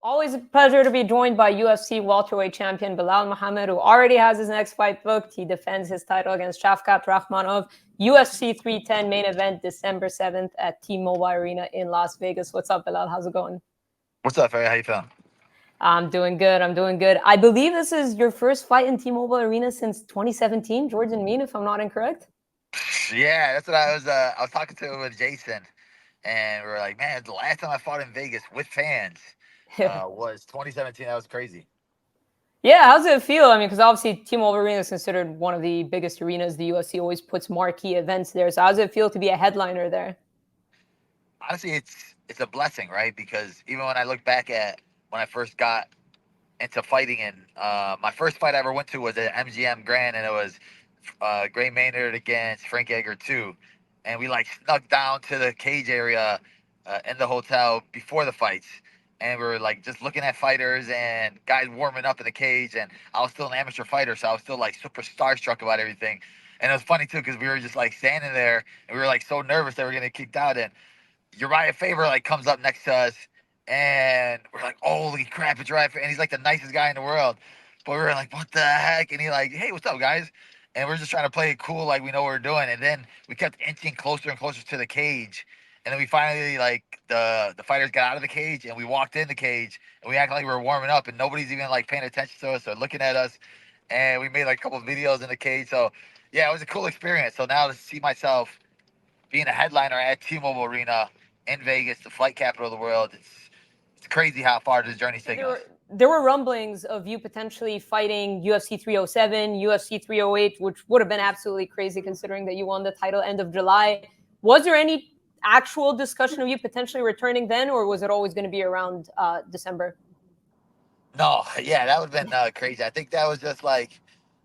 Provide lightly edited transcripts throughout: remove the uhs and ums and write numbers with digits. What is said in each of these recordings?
Always a pleasure to be joined by UFC welterweight champion Belal Muhammad, who already has his next fight booked. He defends his title against Shavkat Rakhmonov. UFC 310 main event December 7th at T-Mobile Arena in Las Vegas. What's up, Belal? How's it going? What's up, Farah? How you feeling? I'm doing good. I believe this is your first fight in T-Mobile Arena since 2017, Jordan Mean, if I'm not incorrect. Yeah, that's what I was talking to with Jason, and we were like, man, the last time I fought in Vegas with fans was 2017. That was crazy. Yeah, how's it feel? I mean, because obviously T-Mobile Arena is considered one of the biggest arenas. The UFC always puts marquee events there. So how's it feel to be a headliner there? Honestly, it's a blessing, right? Because even when I look back at when I first got into fighting, and my first fight I ever went to was at MGM Grand, and it was Gray Maynard against Frank Edgar 2, and we like snuck down to the cage area in the hotel before the fights, and we were like just looking at fighters and guys warming up in the cage, and I was still an amateur fighter, so I was still like super starstruck about everything, and it was funny too because we were just like standing there and we were like so nervous that we were gonna get kicked out, and Uriah Faber like comes up next to us, and we're like, "Holy crap, it's Uriah!" And he's like the nicest guy in the world. But we were like, "What the heck?" And he like, "Hey, what's up, guys?" And we're just trying to play it cool, like we know what we're doing. And then we kept inching closer and closer to the cage. And then we finally like the fighters got out of the cage, and we walked in the cage, and we acted like we were warming up, and nobody's even like paying attention to us or looking at us. And we made like a couple of videos in the cage. So yeah, it was a cool experience. So now to see myself being a headliner at T-Mobile Arena in Vegas, the flight capital of the world, it's crazy how far this journey's Yeah, taken us. there were rumblings of you potentially fighting UFC 307, UFC 308, which would have been absolutely crazy considering that you won the title end of July. Was there any actual discussion of you potentially returning then, or was it always going to be around December? No, yeah, that would have been crazy. I think that was just like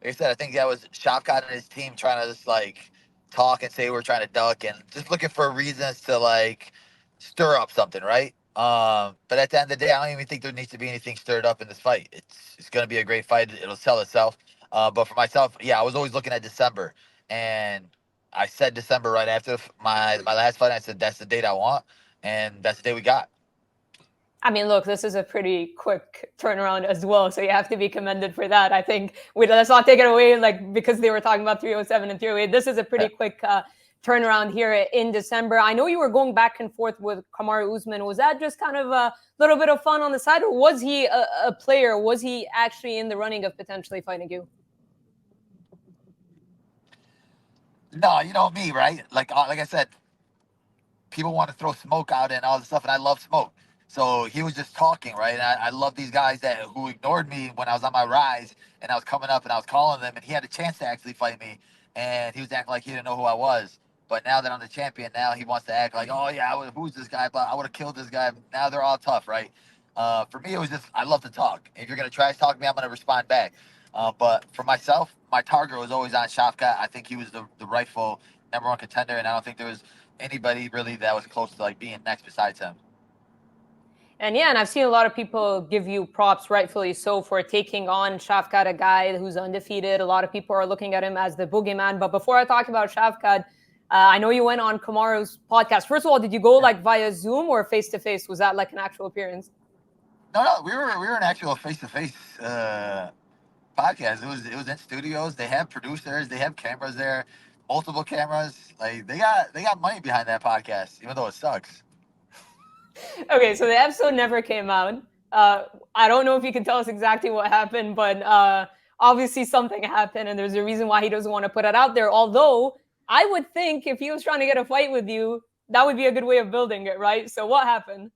I said, I think that was Shavkat and his team trying to just like talk and say we're trying to duck and just looking for reasons to like stir up something, right? But at the end of the day, I don't even think there needs to be anything stirred up in this fight. It's going to be a great fight. It'll sell itself. But for myself, yeah, I was always looking at December, and I said December right after my last fight. I said that's the date I want, and that's the day we got. I mean, look, this is a pretty quick turnaround as well, so you have to be commended for that. I think let's not take it away, like because they were talking about 307 and 308. This is a pretty quick turnaround here in December. I know you were going back and forth with Kamaru Usman. Was that just kind of a little bit of fun on the side, or was he a player? Was he actually in the running of potentially fighting you? No, you know me, right? Like I said, people want to throw smoke out and all this stuff, and I love smoke. So he was just talking, right? And I love these guys that who ignored me when I was on my rise and I was coming up and I was calling them, and he had a chance to actually fight me, and he was acting like he didn't know who I was. But now that I'm the champion, now he wants to act like, oh yeah, who's this guy? But I would have killed this guy. Now they're all tough, right? For me, it was just I love to talk. If you're gonna trash talk me, I'm gonna respond back. But for myself, my target was always on Shavkat. I think he was the rightful number one contender, and I don't think there was anybody really that was close to like being next besides him. And yeah, and I've seen a lot of people give you props, rightfully so, for taking on Shavkat, a guy who's undefeated. A lot of people are looking at him as the boogeyman. But before I talk about Shavkat, I know you went on Kamaru's podcast. First of all, did you go like via Zoom or face to face? Was that like an actual appearance? No, we were an actual face to face podcast. It was in studios. They have producers. They have cameras there, multiple cameras. Like they got money behind that podcast, even though it sucks. Okay, so the episode never came out. I don't know if you can tell us exactly what happened, but obviously something happened, and there's a reason why he doesn't want to put it out there. Although I would think if he was trying to get a fight with you, that would be a good way of building it, right? So what happened?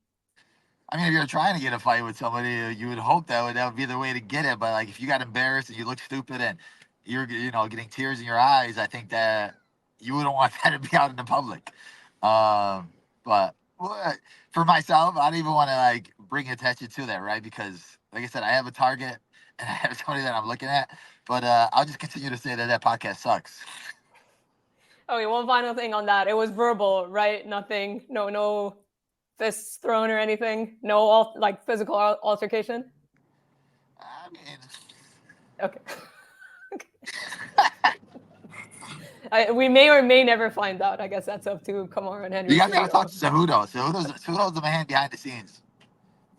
I mean, if you're trying to get a fight with somebody, you would hope that would be the way to get it. But like, if you got embarrassed and you look stupid and you're getting tears in your eyes, I think that you wouldn't want that to be out in the public. But well, for myself, I don't even want to like bring attention to that, right? Because like I said, I have a target and I have somebody that I'm looking at. But I'll just continue to say that that podcast sucks. Okay, one final thing on that. It was verbal, right? Nothing, no fists thrown or anything. No, like physical altercation. I mean, Okay. We may or may never find out. I guess that's up to Kamara and you Henry guys gotta talk Cejudo. to Cejudo. Cejudo's the man behind the scenes.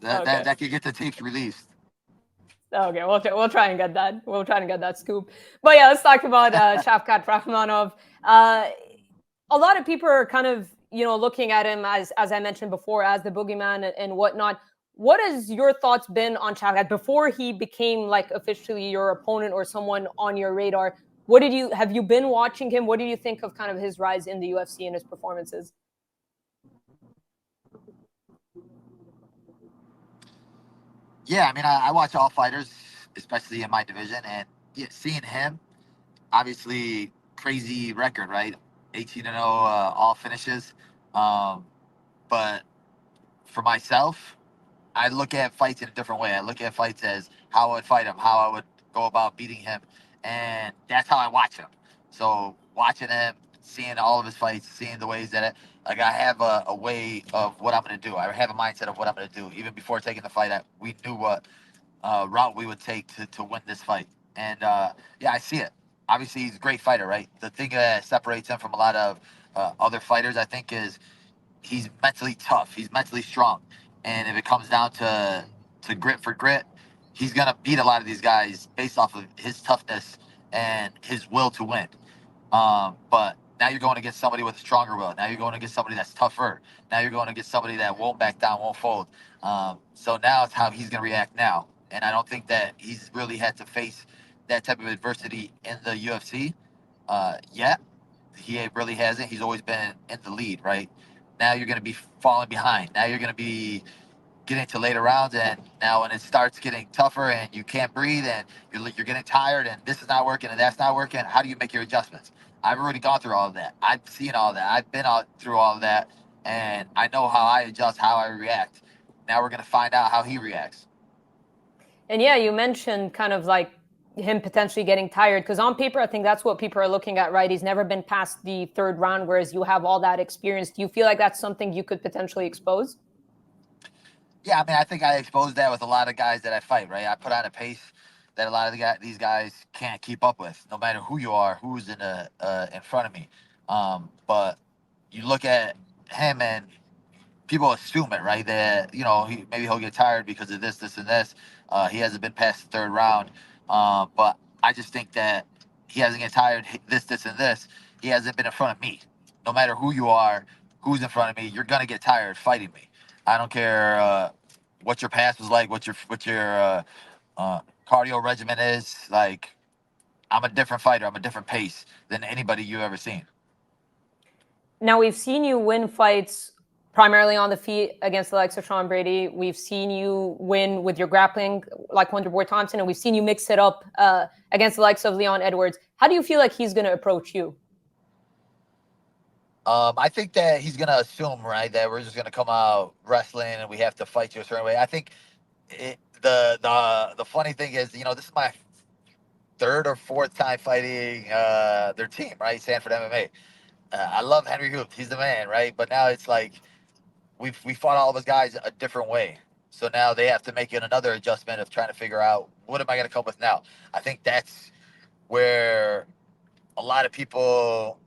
Okay. That could get the tapes released. Okay, we'll try and get that. We'll try and get that scoop. But yeah, let's talk about Shavkat Rakhmonov. Uh, a lot of people are kind of looking at him as I mentioned before as the boogeyman and whatnot. What has your thoughts been on Shavkat before he became like officially your opponent or someone on your radar? What did you have you been watching him? What do you think of kind of his rise in the UFC and his performances? Yeah, I mean, I watch all fighters, especially in my division, and yeah, seeing him, obviously, crazy record, right? 18-0, all finishes. Um, but for myself, I look at fights in a different way. I look at fights as how I would fight him, how I would go about beating him, and that's how I watch him. So watching him, seeing all of his fights, seeing the ways that like I have a way of what I'm gonna do. I have a mindset of what I'm gonna do. Even before taking the fight, we knew what route we would take to win this fight. And yeah, I see it. Obviously, he's a great fighter, right? The thing that separates him from a lot of other fighters, I think, is he's mentally tough. He's mentally strong. And if it comes down to grit for grit, he's gonna beat a lot of these guys based off of his toughness and his will to win. But now you're going against somebody with a stronger will. Now you're going against somebody that's tougher. Now you're going against somebody that won't back down, won't fold. So now it's how he's gonna react now. And I don't think that he's really had to face that type of adversity in the UFC yet. He really hasn't. He's always been in the lead, right? Now you're going to be falling behind. Now you're going to be getting to later rounds, and now when it starts getting tougher and you can't breathe and you're getting tired and this is not working and that's not working, how do you make your adjustments? I've already gone through all of that. I've seen all of that. I've been through all of that, and I know how I adjust, how I react. Now we're going to find out how he reacts. And yeah, you mentioned kind of like him potentially getting tired because on paper, I think that's what people are looking at, right? He's never been past the third round, whereas you have all that experience. Do you feel like that's something you could potentially expose? Yeah, I mean, I think I exposed that with a lot of guys that I fight, right? I put on a pace that a lot of these guys can't keep up with, no matter who you are, who's in front of me. But you look at him and people assume it, right? That maybe he'll get tired because of this, and this. He hasn't been past the third round, but I just think that he hasn't get tired. This, and this. He hasn't been in front of me. No matter who you are, who's in front of me, you're gonna get tired fighting me. I don't care what your past was like, what your cardio regimen is. Like, I'm a different fighter. I'm a different pace than anybody you've ever seen. Now, we've seen you win fights primarily on the feet against the likes of Sean Brady. We've seen you win with your grappling like Wonderboy Thompson, and we've seen you mix it up against the likes of Leon Edwards. How do you feel like he's going to approach you? I think that he's gonna assume, right, that we're just gonna come out wrestling and we have to fight you a certain way. I think the funny thing is, this is my third or fourth time fighting their team, right, Sanford MMA. I love Henry Hoops, he's the man, right? But now it's like we fought all of us guys a different way, so now they have to make another adjustment of trying to figure out what am I gonna come with now. I think that's where a lot of people,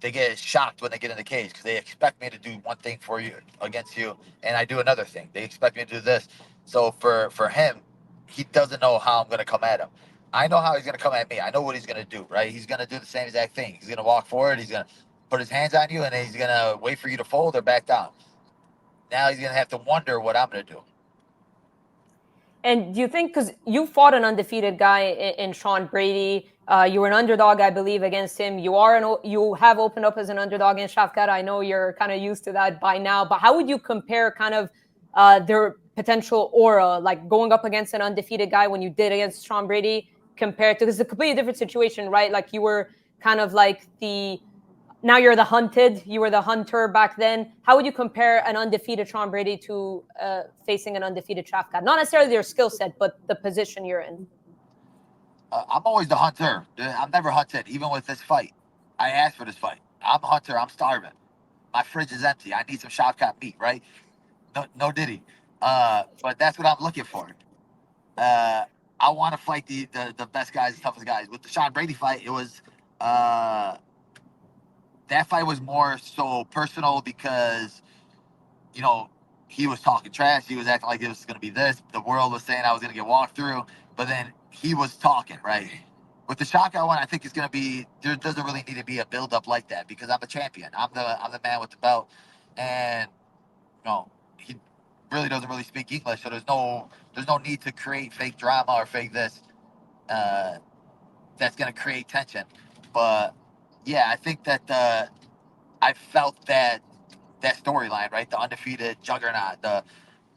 they get shocked when they get in the cage because they expect me to do one thing for you against you, and I do another thing. They expect me to do this. So for him, he doesn't know how I'm gonna come at him. I know how he's gonna come at me. I know what he's gonna do. Right? He's gonna do the same exact thing. He's gonna walk forward. He's gonna put his hands on you, and then he's gonna wait for you to fold or back down. Now he's gonna have to wonder what I'm gonna do. And do you think, because you fought an undefeated guy in Sean Brady, you were an underdog, I believe, against him. You have opened up as an underdog in Shavkat. I know you're kind of used to that by now, but how would you compare kind of their potential aura, like going up against an undefeated guy when you did against Sean Brady, compared to, because it's a completely different situation, right? Like you were kind of like now you're the hunted. You were the hunter back then. How would you compare an undefeated Sean Brady to facing an undefeated Shavkat? Not necessarily their skill set, but the position you're in. I'm always the hunter. I'm never hunted, even with this fight. I asked for this fight. I'm a hunter. I'm starving. My fridge is empty. I need some Shavkat meat, right? No, no Diddy. But that's what I'm looking for. I want to fight the best guys, the toughest guys. With the Sean Brady fight, it was uh, that fight was more so personal because you know he was talking trash. He was acting like it was going to be this. The world was saying I was going to get walked through, but then he was talking, right? With the Shavkat one, I think it's going to be, there doesn't really need to be a build up like that because I'm a champion. I'm the man with the belt, and he really doesn't really speak English, so there's no need to create fake drama or fake this. Uh, that's going to create tension. But yeah, I think that I felt that storyline, right? The undefeated juggernaut. The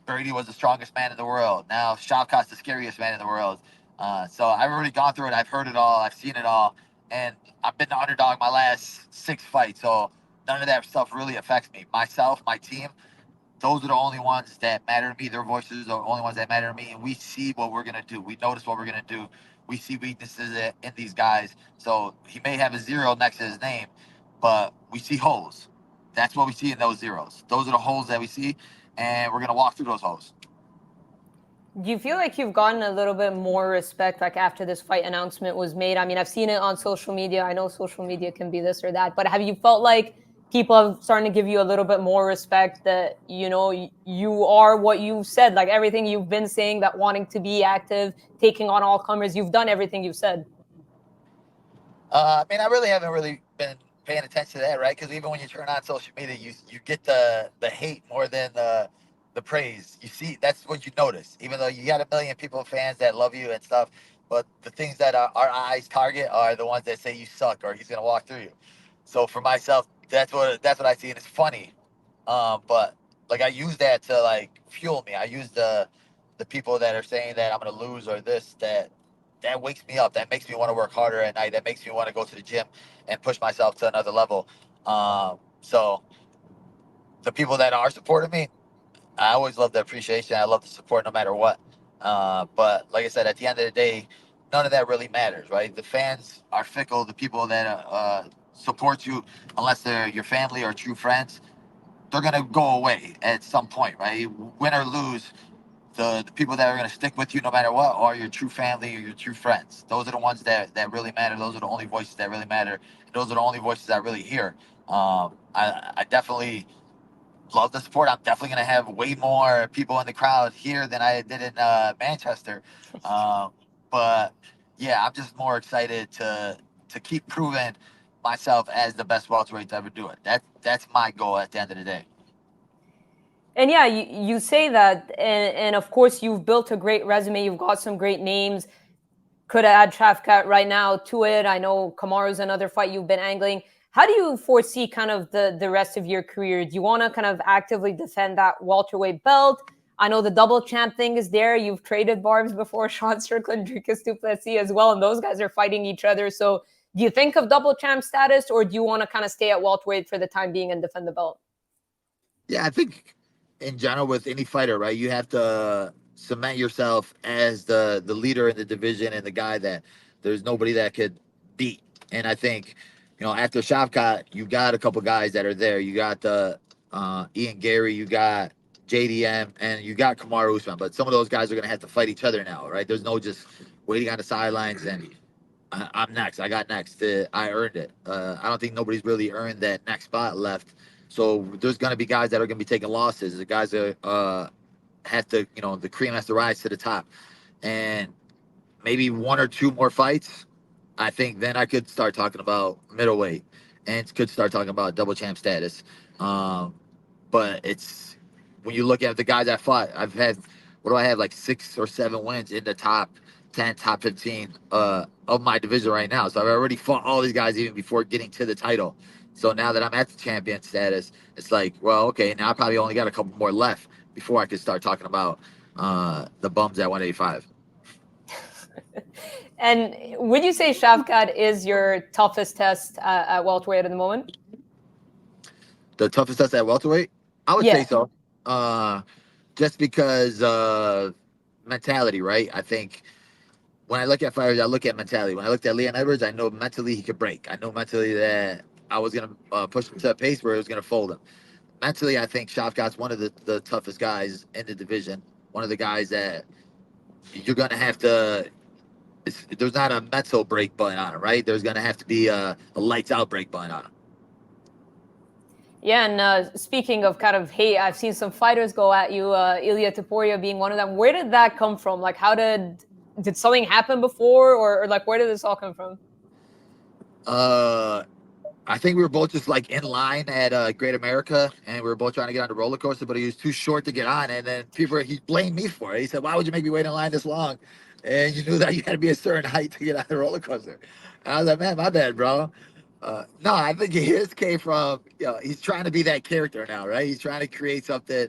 Brady was the strongest man in the world. Now Shavkat's the scariest man in the world. So I've already gone through it. I've heard it all. I've seen it all, and I've been the underdog my last 6 fights. So none of that stuff really affects me. Myself, my team, those are the only ones that matter to me. Their voices are the only ones that matter to me. And we see what we're gonna do. We notice what we're gonna do. We see weaknesses in these guys. So he may have a zero next to his name, but we see holes. That's what we see in those zeros. Those are the holes that we see, and we're gonna walk through those holes. Do you feel like you've gotten a little bit more respect like after this fight announcement was made? I mean, I've seen it on social media. I know social media can be this or that, but have you felt like people have starting to give you a little bit more respect that, you are what you said, like everything you've been saying, that wanting to be active, taking on all comers, you've done everything you've said? I mean, I really haven't really been paying attention to that, right? Because even when you turn on social media, you get the hate more than the praise. You see, that's what you notice. Even though you got a million people, fans that love you and stuff, but the things that our eyes target are the ones that say you suck or he's gonna walk through you. So for myself, that's what I see, and it's funny. But like I use that to like fuel me. I use the people that are saying that I'm gonna lose or this that wakes me up. That makes me want to work harder at night. That makes me want to go to the gym and push myself to another level. So the people that are supporting me, I always love the appreciation. I love the support no matter what. But like I said, at the end of the day, none of that really matters, right? The fans are fickle. The people that support you, unless they're your family or true friends, they're gonna go away at some point, right? Win or lose, the people that are going to stick with you no matter what are your true family or your true friends. Those are the ones that really matter. Those are the only voices that really matter. And those are the only voices I really hear. I definitely love the support. I'm definitely going to have way more people in the crowd here than I did in Manchester. Um, but yeah, I'm just more excited to keep proving myself as the best welterweight to ever do it. That's my goal at the end of the day. And yeah, you say that, and of course you've built a great resume. You've got some great names. Could add Shavkat right now to it. I know Kamaru's another fight you've been angling. How do you foresee kind of the rest of your career? Do you want to kind of actively defend that welterweight belt? I know the double champ thing is there. You've traded barbs before, Sean Strickland, Dricus du Plessis as well, and those guys are fighting each other. So do you think of double champ status, or do you want to kind of stay at welterweight for the time being and defend the belt? Yeah, I think in general with any fighter, right, you have to cement yourself as the leader in the division and the guy that there's nobody that could beat. And I think, after Shavkat, you got a couple guys that are there. You got the Ian Gary, you got JDM, and you got Kamaru Usman. But some of those guys are gonna have to fight each other now, right? There's no just waiting on the sidelines and I'm next. I got next. I earned it. I don't think nobody's really earned that next spot left. So there's going to be guys that are going to be taking losses. The guys that have to, the cream has to rise to the top. And maybe one or two more fights, I think then I could start talking about middleweight and could start talking about double champ status. Um, but it's when you look at the guys I fought, I've had what do I have like 6 or 7 wins in the top 10, top 15 of my division right now. So I've already fought all these guys even before getting to the title. So now that I'm at the champion status, it's like, well, okay, now I probably only got a couple more left before I could start talking about the bums at 185. And would you say Shavkat is your toughest test at welterweight at the moment? The toughest test at welterweight, I would say Yeah. so. Uh, just because mentality, right? I think when I look at fighters, I look at mentality. When I looked at Leon Edwards, I know mentally he could break. I know mentally that I was gonna push him to a pace where it was gonna fold him. Mentally, I think Shavkat's one of the toughest guys in the division. One of the guys that you're gonna have to. There's not a mental break button on him, right? There's gonna have to be a lights out break button on him. Yeah, and speaking of kind of hate, I've seen some fighters go at you, Ilya Taporia being one of them. Where did that come from? Like, how did something happen before, or like where did this all come from? Uh, I think we were both just like in line at Great America, and we were both trying to get on the roller coaster, but he was too short to get on. And then he blamed me for it. He said, "Why would you make me wait in line this long? And you knew that you had to be a certain height to get on the roller coaster." And I was like, "Man, my bad, bro." No, I think his came from, he's trying to be that character now, right? He's trying to create something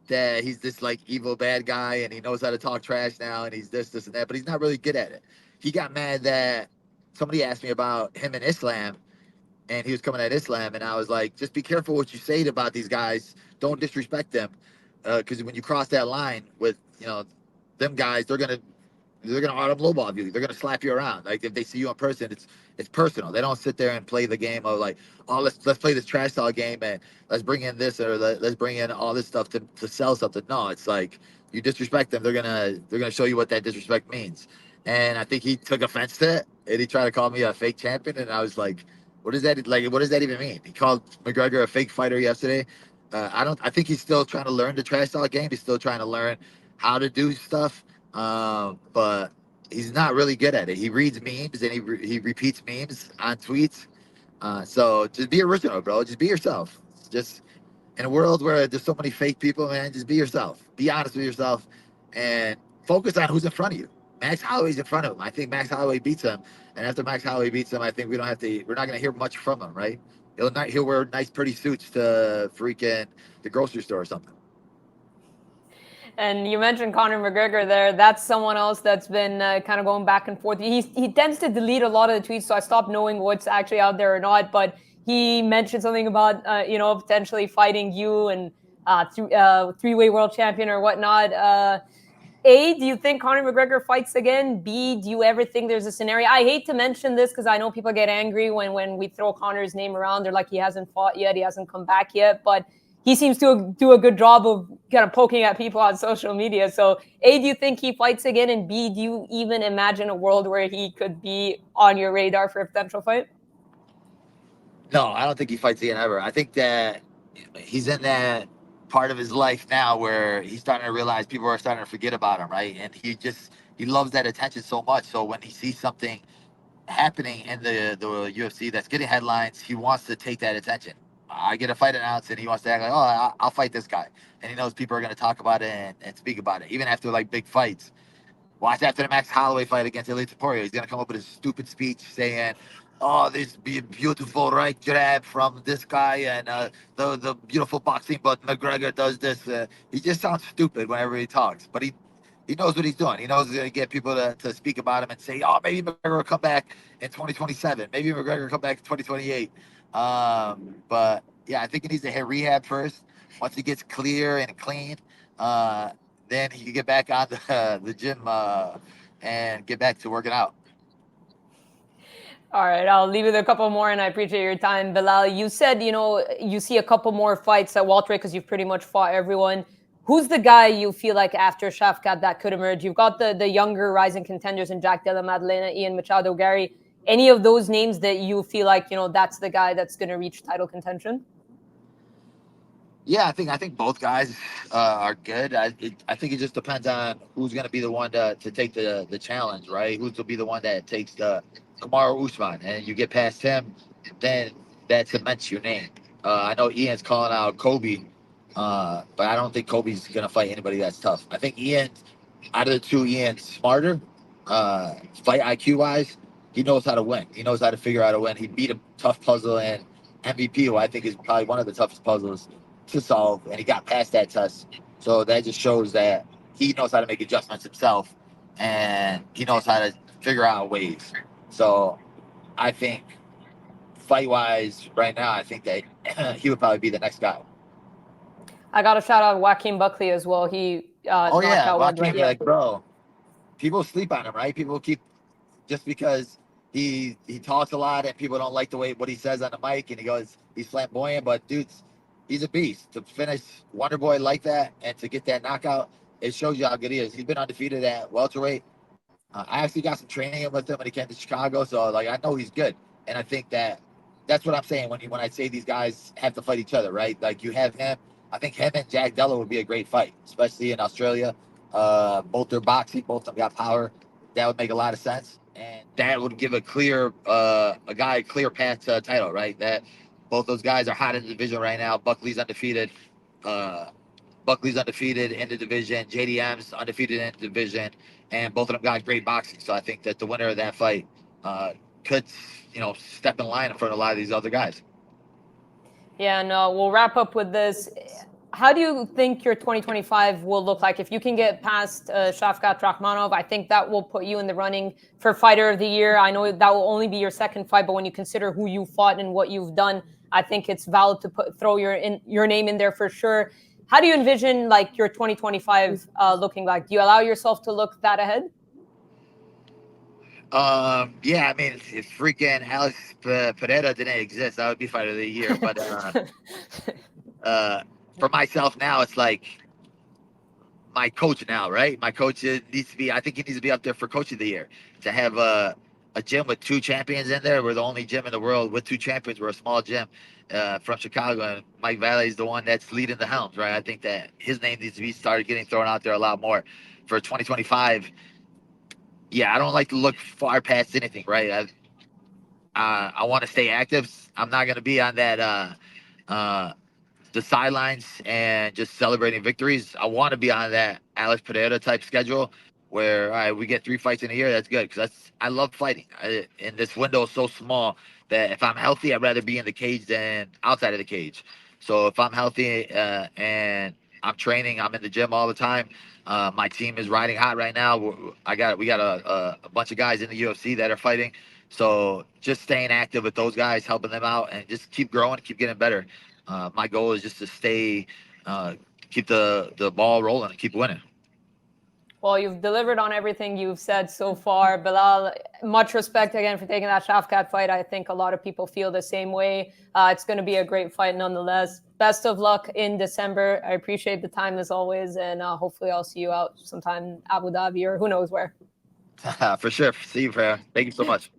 that he's this like evil bad guy, and he knows how to talk trash now, and he's this, and that, but he's not really good at it. He got mad that somebody asked me about him in Islam, and he was coming at Islam, and I was like, just be careful what you say about these guys. Don't disrespect them, because when you cross that line with them guys, they're gonna autumn lowball you. They're gonna slap you around. Like if they see you in person, it's personal. They don't sit there and play the game of like, oh, let's play this trash talk game and let's bring in this or let's bring in all this stuff to sell something. No, it's like you disrespect them, they're gonna show you what that disrespect means. And I think he took offense to it, and he tried to call me a fake champion, and I was like, what is that like? What does that even mean? He called McGregor a fake fighter yesterday. I don't. I think he's still trying to learn the trash talk game. He's still trying to learn how to do stuff, but he's not really good at it. He reads memes and he repeats memes on tweets. So just be original, bro. Just be yourself. Just in a world where there's so many fake people, man, just be yourself. Be honest with yourself and focus on who's in front of you. Max Holloway's in front of him. I think Max Holloway beats him. And after Max Holloway beats him, I think we're not gonna hear much from him, right? He'll wear nice pretty suits to freaking the grocery store or something. And you mentioned Conor McGregor there. That's someone else that's been kind of going back and forth. He tends to delete a lot of the tweets, so I stopped knowing what's actually out there or not. But he mentioned something about potentially fighting you and three-way world champion or whatnot. A, do you think Conor McGregor fights again? B, do you ever think there's a scenario? I hate to mention this because I know people get angry when we throw Conor's name around. They're like, he hasn't fought yet, he hasn't come back yet. But he seems to do a good job of kind of poking at people on social media. So, A, do you think he fights again? And B, do you even imagine a world where he could be on your radar for a potential fight? No, I don't think he fights again ever. I think that he's in that part of his life now where he's starting to realize people are starting to forget about him, right? And he loves that attention so much. So when he sees something happening in the UFC that's getting headlines, he wants to take that attention. I get a fight announced, and he wants to act like, oh, I'll fight this guy, and he knows people are going to talk about it and speak about it, even after like big fights. Watch after the Max Holloway fight against Ilya Taporia. He's gonna come up with a stupid speech saying, "Oh, this be beautiful right jab from this guy, and the beautiful boxing, but McGregor does this." He just sounds stupid whenever he talks, but he knows what he's doing. He knows he's gonna get people to speak about him and say, "Oh, maybe McGregor will come back in 2027. Maybe McGregor will come back in 2028." But yeah, I think he needs to hit rehab first. Once he gets clear and clean, uh, then he can get back on the gym and get back to working out. All right, I'll leave it a couple more, and I appreciate your time, Bilal. You said you see a couple more fights at welterweight because you've pretty much fought everyone. Who's the guy you feel like after Shavkat that could emerge? You've got the younger rising contenders in Jack Della Maddalena, Ian Machado, Gary. Any of those names that you feel like that's the guy that's going to reach title contention? Yeah, I think both guys are good. I think it just depends on who's going to be the one to take the challenge, right? Who's to be the one that takes the Kamaru Usman, and you get past him, then that cements your name. I know Ian's calling out Kobe, but I don't think Kobe's going to fight anybody that's tough. I think Ian, out of the two, Ian's smarter, fight IQ wise. He knows how to win. He knows how to figure out a win. He beat a tough puzzle and MVP, who I think is probably one of the toughest puzzles to solve, and he got past that test. So that just shows that he knows how to make adjustments himself, and he knows how to figure out ways. So I think fight wise, right now, I think that he would probably be the next guy. I got to shout out Joaquin Buckley as well. He Oh knocked yeah, out one Joaquin, right. Yeah. like bro, people sleep on him, right? People keep just because he talks a lot and people don't like the way what he says on the mic, and he goes he's flamboyant, but dude's he's a beast. To finish Wonder Boy like that and to get that knockout, it shows you how good he is. He's been undefeated at welterweight. I actually got some training with him when he came to Chicago, so like I know he's good, and I think that that's what I'm saying when I say these guys have to fight each other, right? Like you have him. I think him and Jack Della would be a great fight, especially in Australia. Both are boxing, both of them got power. That would make a lot of sense, and that would give a guy a clear path to a title, right? That both those guys are hot in the division right now. Uh, Buckley's undefeated in the division. JDM's undefeated in the division, and both of them got great boxing. So I think that the winner of that fight could, step in line in front of a lot of these other guys. Yeah, no, we'll wrap up with this. How do you think your 2025 will look like? If you can get past Shavkat Rakhmonov, I think that will put you in the running for Fighter of the Year. I know that will only be your second fight, but when you consider who you fought and what you've done, I think it's valid to throw your name in there for sure. How do you envision like your 2025 looking like? Do you allow yourself to look that ahead? Yeah, I mean, if freaking Alex Pereira didn't exist, that would be Fighter of the Year. But for myself now, it's like my coach now, right? My coach needs to be. I think he needs to be up there for Coach of the Year. To have a gym with two champions in there. We're the only gym in the world with two champions. We're a small gym from Chicago, and Mike Valley is the one that's leading the helms, right? I think that his name needs to be started getting thrown out there a lot more for 2025. Yeah, I don't like to look far past anything, right? I want to stay active. I'm not going to be on that the sidelines and just celebrating victories. I want to be on that Alex Pereira type schedule where all right, we get 3 fights in a year. That's good because I love fighting. And this window is so small that if I'm healthy, I'd rather be in the cage than outside of the cage. So if I'm healthy and I'm training, I'm in the gym all the time. My team is riding hot right now. We got a bunch of guys in the UFC that are fighting. So just staying active with those guys, helping them out, and just keep growing, keep getting better. My goal is just to keep the ball rolling and keep winning. Well, you've delivered on everything you've said so far. Belal, much respect again for taking that Shavkat fight. I think a lot of people feel the same way. It's going to be a great fight nonetheless. Best of luck in December. I appreciate the time as always, and hopefully I'll see you out sometime in Abu Dhabi or who knows where. For sure. See you, Farah. Thank you so much.